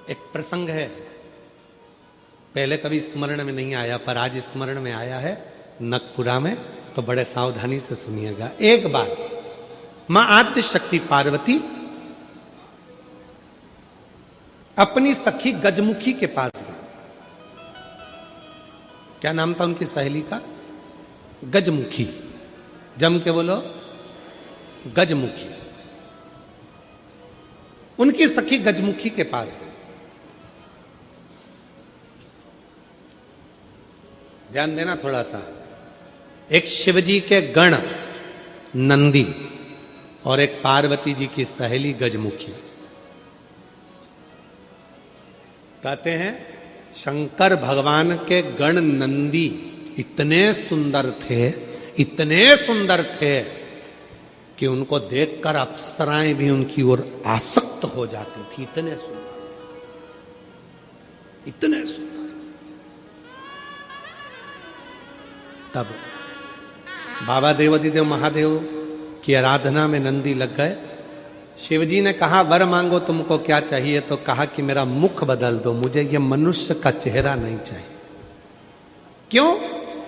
एक प्रसंग है, पहले कभी स्मरण में नहीं आया पर आज स्मरण में आया है नखपुरा में, तो बड़े सावधानी से सुनिएगा। एक बार मां आद्य शक्ति पार्वती अपनी सखी गजमुखी के पास गई। क्या नाम था उनकी सहेली का? गजमुखी। जम के बोलो, गजमुखी। उनकी सखी गजमुखी के पास गई। ध्यान देना थोड़ा सा। एक शिवजी के गण नंदी और एक पार्वती जी की सहेली गजमुखी। कहते हैं शंकर भगवान के गण नंदी इतने सुंदर थे, इतने सुंदर थे कि उनको देखकर अप्सराएं भी उनकी ओर आसक्त हो जाती थी। इतने सुंदर, इतने सुंदर। तब बाबा देवादिदेव महादेव की आराधना में नंदी लग गए। शिवजी ने कहा वर मांगो तुमको क्या चाहिए, तो कहा कि मेरा मुख बदल दो, मुझे ये मनुष्य का चेहरा नहीं चाहिए। क्यों?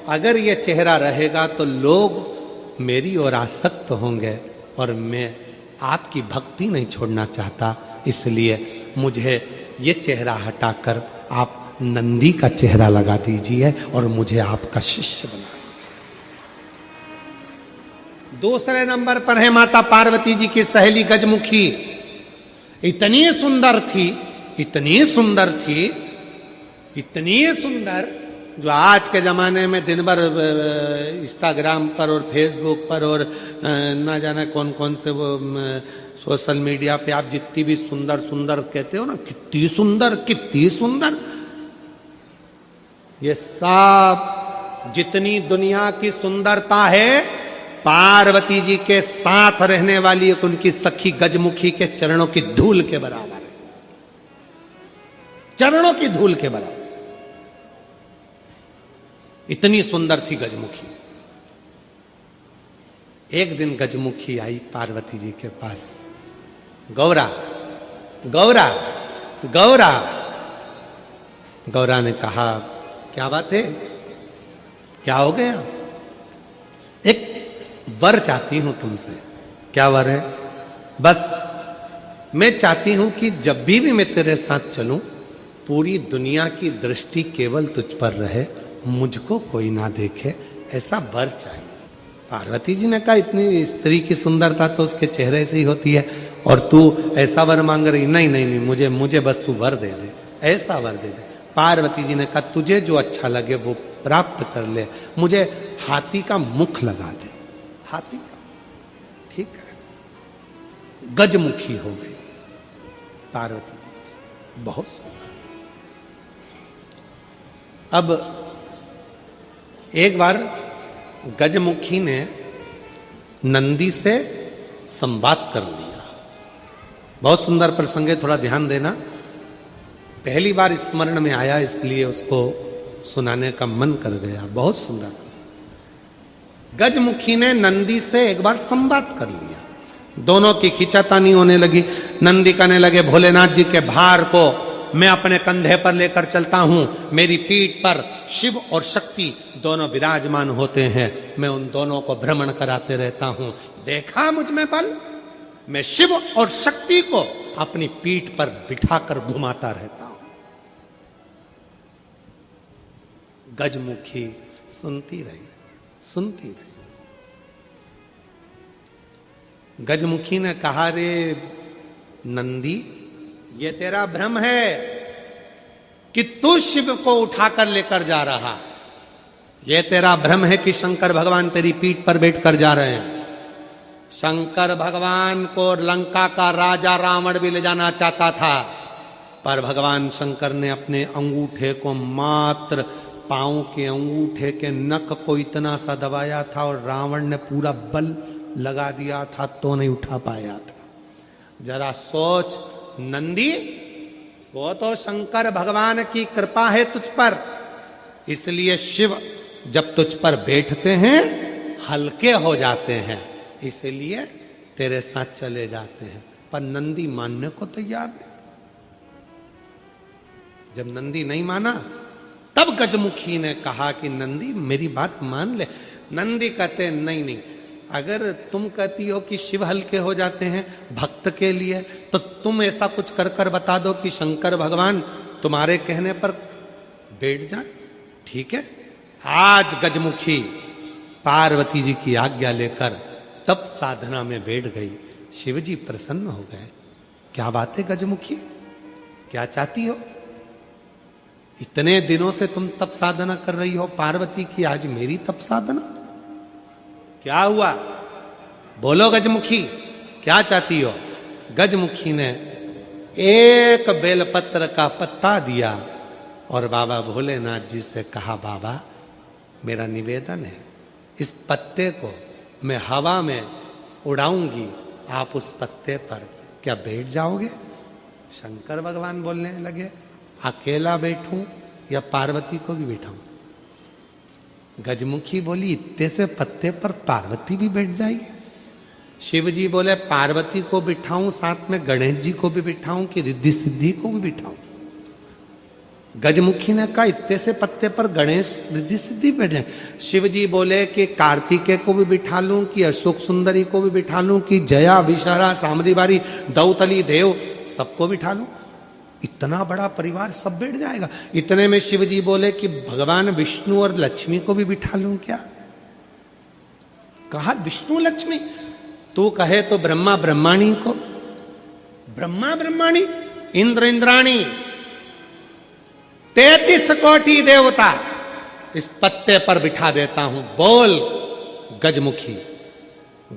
अगर ये चेहरा रहेगा तो लोग मेरी ओर आसक्त होंगे और मैं आपकी भक्ति नहीं छोड़ना चाहता, इसलिए मुझे ये चेहरा हटाकर आप नंदी का चेहरा लगा दीजिए और मुझे आपका शिष्य बना दीजिए। दूसरे नंबर पर है माता पार्वती जी की सहेली गजमुखी। इतनी सुंदर थी, इतनी सुंदर थी, इतनी सुंदर, जो आज के जमाने में दिन भर इंस्टाग्राम पर और फेसबुक पर और ना जाने कौन कौन से वो सोशल मीडिया पे आप जितनी भी सुंदर सुंदर कहते हो ना, कितनी सुंदर, कितनी सुंदर, ये सब जितनी दुनिया की सुंदरता है पार्वती जी के साथ रहने वाली एक उनकी सखी गजमुखी के चरणों की धूल के बराबर है। चरणों की धूल के बराबर। इतनी सुंदर थी गजमुखी। एक दिन गजमुखी आई पार्वती जी के पास। गौरा, गौरा, गौरा। गौरा ने कहा क्या बात है, क्या हो गया? एक वर चाहती हूं तुमसे। क्या वर है? बस मैं चाहती हूं कि जब भी मैं तेरे साथ चलूं पूरी दुनिया की दृष्टि केवल तुझ पर रहे, मुझको कोई ना देखे, ऐसा वर चाहिए। पार्वती जी ने कहा इतनी स्त्री की सुंदरता तो उसके चेहरे से ही होती है और तू ऐसा वर मांग रही? नहीं नहीं नहीं, मुझे बस तू वर दे दे, ऐसा वर दे दे। पार्वती जी ने कहा तुझे जो अच्छा लगे वो प्राप्त कर ले, मुझे हाथी का मुख लगा दे। हाथी का, ठीक है। गजमुखी हो गई पार्वती जी, बहुत सुंदर। अब एक बार गजमुखी ने नंदी से संवाद कर लिया। बहुत सुंदर प्रसंग है, थोड़ा ध्यान देना। पहली बार स्मरण में आया इसलिए उसको सुनाने का मन कर गया। बहुत सुंदर। गजमुखी ने नंदी से एक बार संवाद कर लिया। दोनों की खींचातानी होने लगी। नंदी कहने लगे भोलेनाथ जी के भार को मैं अपने कंधे पर लेकर चलता हूं, मेरी पीठ पर शिव और शक्ति दोनों विराजमान होते हैं, मैं उन दोनों को भ्रमण कराते रहता हूं। देखा मुझ में बल, मैं शिव और शक्ति को अपनी पीठ पर बिठाकर घुमाता रहता हूं। गजमुखी सुनती रही, सुनती रही। गजमुखी ने कहा रे नंदी, ये तेरा भ्रम है कि तू शिव को उठाकर लेकर जा रहा। ये तेरा भ्रम है कि शंकर भगवान तेरी पीठ पर बैठकर जा रहे हैं। शंकर भगवान को लंका का राजा रावण भी ले जाना चाहता था, पर भगवान शंकर ने अपने अंगूठे को, मात्र पांव के अंगूठे के नख को इतना सा दबाया था और रावण ने पूरा बल लगा दिया था तो नहीं उठा पाया था। जरा सोच नंदी, वो तो शंकर भगवान की कृपा है तुझ पर, इसलिए शिव जब तुझ पर बैठते हैं हल्के हो जाते हैं, इसलिए तेरे साथ चले जाते हैं। पर नंदी मानने को तैयार नहीं। जब नंदी नहीं माना, तब गजमुखी ने कहा कि नंदी मेरी बात मान ले। नंदी कहते नहीं नहीं, अगर तुम कहती हो कि शिव हल्के हो जाते हैं भक्त के लिए, तो तुम ऐसा कुछ कर कर बता दो कि शंकर भगवान तुम्हारे कहने पर बैठ जाए। ठीक है, आज गजमुखी पार्वती जी की आज्ञा लेकर तब साधना में बैठ गई। शिव जी प्रसन्न हो गए। क्या बात है गजमुखी, क्या चाहती हो? इतने दिनों से तुम तप साधना कर रही हो पार्वती की, आज मेरी तप साधना? क्या हुआ? बोलो गजमुखी, क्या चाहती हो? गजमुखी ने एक बेलपत्र का पत्ता दिया और बाबा भोलेनाथ जी से कहा, बाबा मेरा निवेदन है, इस पत्ते को मैं हवा में उड़ाऊंगी, आप उस पत्ते पर क्या बैठ जाओगे? शंकर भगवान बोलने लगे, अकेला बैठूं या पार्वती को भी बैठाऊं? गजमुखी बोली, इतने से पत्ते पर पार्वती भी बैठ जाएगी? शिव जी बोले, पार्वती को बिठाऊं, साथ में गणेश जी को भी बिठाऊं कि रिद्धि सिद्धि को भी बिठाऊं? गजमुखी ने कहा, इतने से पत्ते पर गणेश रिद्धि सिद्धि बैठे। शिव जी बोले कि कार्तिकेय को भी बिठा लूं कि अशोक सुंदरी को भी बिठा लूं कि जया विशारा सामरी बारी दौतली देव सबको बिठा लूं? इतना बड़ा परिवार सब बैठ जाएगा? इतने में शिव जी बोले कि भगवान विष्णु और लक्ष्मी को भी बिठा लूं क्या? कहा विष्णु लक्ष्मी, तू कहे तो ब्रह्मा ब्रह्माणी को, ब्रह्मा ब्रह्माणी, इंद्र इंद्राणी, 33 कोटि देवता इस पत्ते पर बिठा देता हूं, बोल गजमुखी।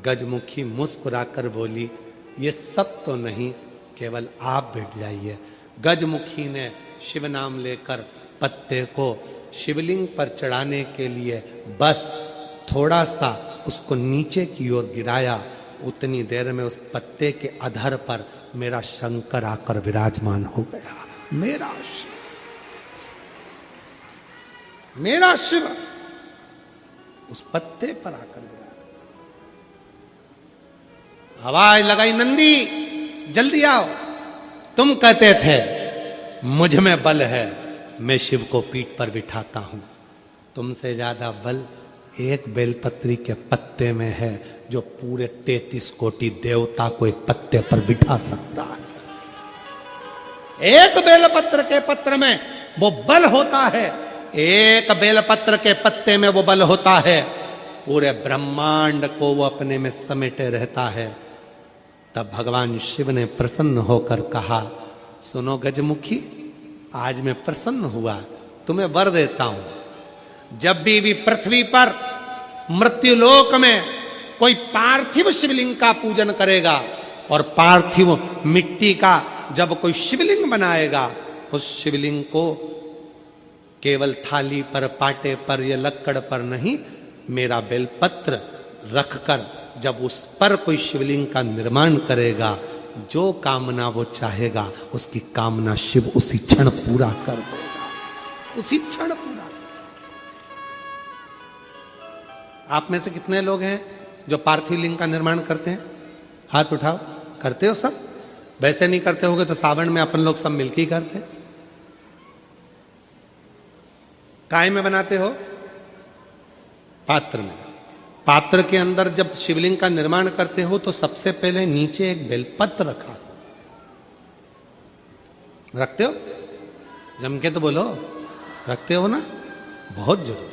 गजमुखी मुस्कुराकर बोली, ये सब तो नहीं, केवल आप बैठ जाइए। गजमुखी ने शिव नाम लेकर पत्ते को शिवलिंग पर चढ़ाने के लिए बस थोड़ा सा उसको नीचे की ओर गिराया। उतनी देर में उस पत्ते के अधर पर मेरा शंकर आकर विराजमान हो गया। मेरा शिव, मेरा शिव उस पत्ते पर आकर विराजमान। आवाज लगाई, नंदी जल्दी आओ। तुम कहते थे मुझ में बल है, मैं शिव को पीठ पर बिठाता हूं। तुमसे ज्यादा बल एक बेलपत्री के पत्ते में है, जो पूरे 33 कोटि देवता को एक पत्ते पर बिठा सकता है। एक बेलपत्र के पत्र में वो बल होता है, एक बेलपत्र के पत्ते में वो बल होता है, पूरे ब्रह्मांड को वो अपने में समेटे रहता है। तब भगवान शिव ने प्रसन्न होकर कहा, सुनो गजमुखी, आज मैं प्रसन्न हुआ, तुम्हें वर देता हूं। जब भी पृथ्वी पर मृत्युलोक में कोई पार्थिव शिवलिंग का पूजन करेगा और पार्थिव मिट्टी का जब कोई शिवलिंग बनाएगा, उस शिवलिंग को केवल थाली पर, पाटे पर या लक्कड़ पर नहीं, मेरा बेलपत्र रखकर जब उस पर कोई शिवलिंग का निर्माण करेगा, जो कामना वो चाहेगा उसकी कामना शिव उसी क्षण पूरा कर देगा, उसी क्षण पूरा। आप में से कितने लोग हैं जो पार्थिव लिंग का निर्माण करते हैं? हाथ उठाओ। करते हो सब? वैसे नहीं करते होगे तो सावन में अपन लोग सब मिलकर ही करते। काय में बनाते हो? पात्र में। पात्र के अंदर जब शिवलिंग का निर्माण करते हो तो सबसे पहले नीचे एक बेलपत्र रखा, रखते हो? जम के तो बोलो, रखते हो ना? बहुत जरूरी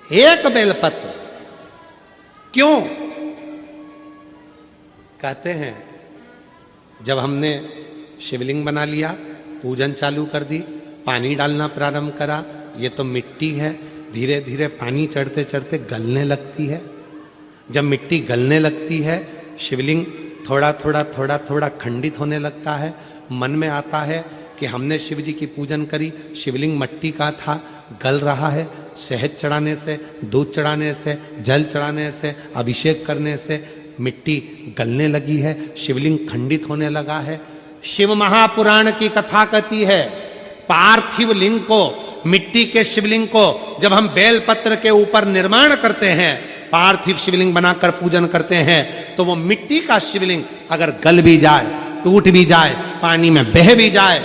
है एक बेलपत्र। क्यों? कहते हैं जब हमने शिवलिंग बना लिया, पूजन चालू कर दी, पानी डालना प्रारंभ करा, ये तो मिट्टी है, धीरे धीरे पानी चढ़ते चढ़ते गलने लगती है। जब मिट्टी गलने लगती है, शिवलिंग थोड़ा थोड़ा थोड़ा थोड़ा खंडित होने लगता है। मन में आता है कि हमने शिव जी की पूजन करी, शिवलिंग मिट्टी का था, गल रहा है। शहद चढ़ाने से, दूध चढ़ाने से, जल चढ़ाने से, अभिषेक करने से मिट्टी गलने लगी है, शिवलिंग खंडित होने लगा है। शिव महापुराण की कथा कहती है, पार्थिव लिंग को, मिट्टी के शिवलिंग को जब हम बेलपत्र के ऊपर निर्माण करते हैं, पार्थिव शिवलिंग बनाकर पूजन करते हैं, तो वो मिट्टी का शिवलिंग अगर गल भी जाए, टूट भी जाए, पानी में बह भी जाए,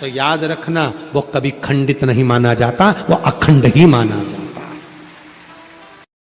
तो याद रखना वो कभी खंडित नहीं माना जाता, वो अखंड ही माना जाता।